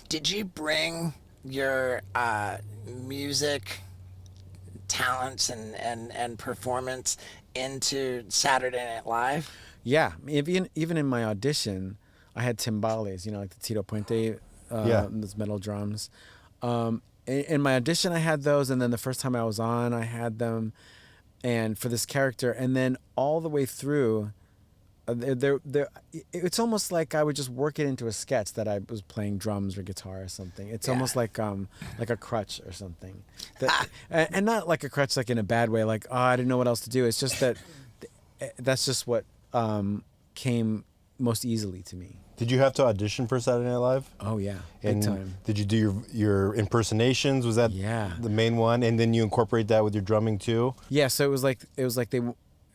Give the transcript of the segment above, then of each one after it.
Did you bring your music talents and performance into Saturday Night Live? Yeah, even in my audition, I had timbales, like the Tito Puente, those metal drums. In my audition, I had those, and then the first time I was on, I had them, and for this character, and then all the way through, it's almost like I would just work it into a sketch that I was playing drums or guitar or something. It's almost like a crutch or something, and not like a crutch like in a bad way, like I didn't know what else to do. It's just that that's just what came most easily to me. Did you have to audition for Saturday Night Live? Oh yeah, big time. Did you do your impersonations? Was that the main one? And then you incorporate that with your drumming too? Yeah. So it was like they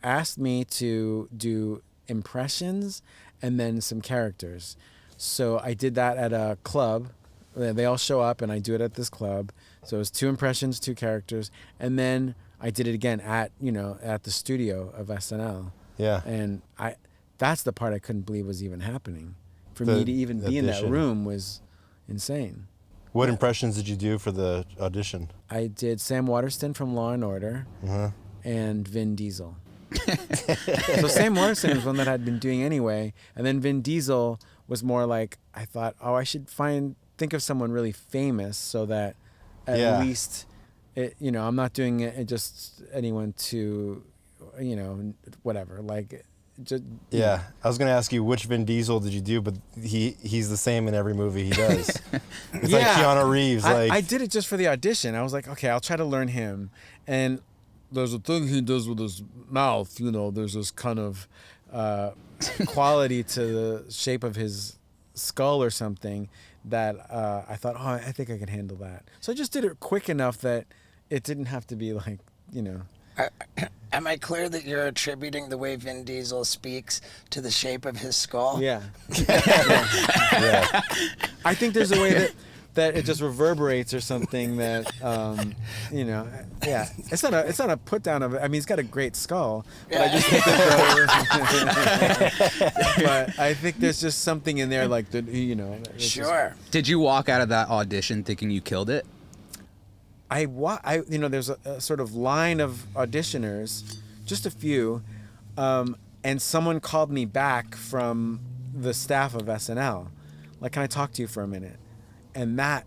asked me to do impressions and then some characters. So I did that at a club. They all show up and I do it at this club. So it was 2 impressions, 2 characters, and then I did it again at the studio of SNL. Yeah. And that's the part I couldn't believe was even happening. For me to even be in that room was insane. What impressions did you do for the audition? I did Sam Waterston from Law and Order and Vin Diesel. So Sam Waterston was one that I'd been doing anyway, and then Vin Diesel was more like, I thought, I should think of someone really famous so that at least, I'm not doing it just anyone to, whatever, like. I was going to ask you which Vin Diesel did you do, but he's the same in every movie he does. It's like Keanu Reeves. I did it just for the audition. I was like, okay, I'll try to learn him. And there's a thing he does with his mouth, there's this kind of quality to the shape of his skull or something that I thought, I think I can handle that. So I just did it quick enough that it didn't have to be like, Am I clear that you're attributing the way Vin Diesel speaks to the shape of his skull? Yeah. I think there's a way that it just reverberates or something that, It's not a put down of it. I mean, he's got a great skull, but I just think but I think there's just something in there like that, Sure. Did you walk out of that audition thinking you killed it? There's a sort of line of auditioners, just a few, and someone called me back from the staff of SNL. Like, can I talk to you for a minute? And that,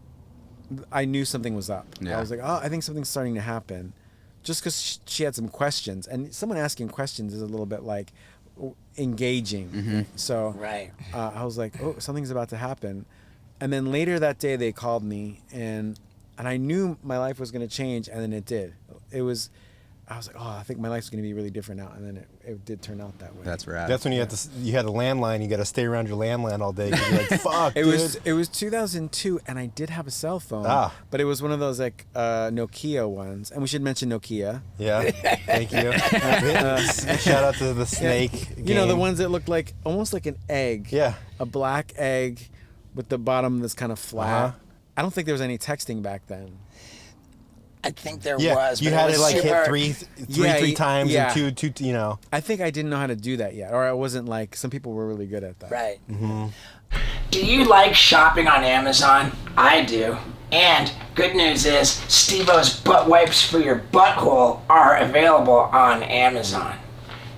I knew something was up. Yeah. I was like, I think something's starting to happen. Just because she had some questions. And someone asking questions is a little bit like engaging. Mm-hmm. So I was like, something's about to happen. And then later that day they called me and I knew my life was going to change, and then it did. I was like, I think my life's going to be really different now, and then it did turn out that way. That's rad. That's when you had a landline. You got to stay around your landline all day. 'Cause you're like, fuck, dude. It was 2002, and I did have a cell phone, but it was one of those like Nokia ones, and we should mention Nokia. Yeah, thank you. Shout out to the snake. Game. The ones that looked like almost like an egg. Yeah, a black egg with the bottom that's kind of flat. I don't think there was any texting back then. I think there was. You had to like hit three times and two. I think I didn't know how to do that yet, or I wasn't like some people were really good at that. Right. Mm-hmm. Do you like shopping on Amazon? I do. And good news is, Steve-O's butt wipes for your butthole are available on Amazon.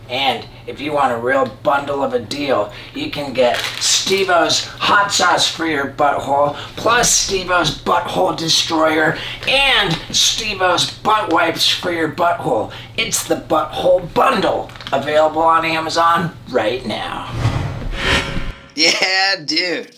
And if you want a real bundle of a deal, you can get Steve-O's hot sauce for your butthole, plus Steve-O's butthole destroyer, and Steve-O's butt wipes for your butthole. It's the butthole bundle, available on Amazon right now. Yeah, dude.